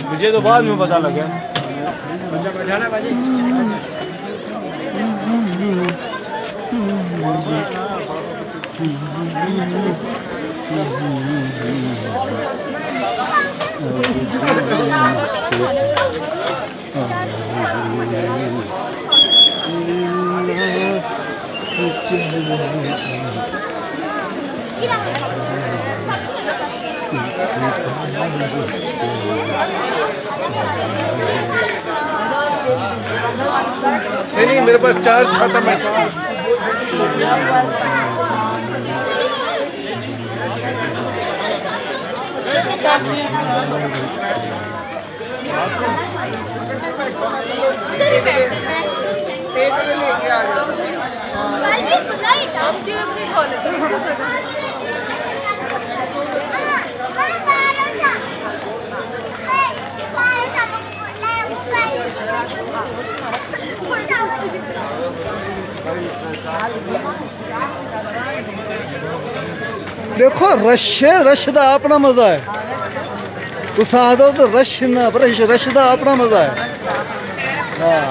मुझे तो बाद में पता लगा। नहीं, मेरे पास 4 छाता मैं लेके आ जाता। देखो रश दा अपना मजा है। तुस आखदो तो रश ना रश दा अपना मजा है। हाँ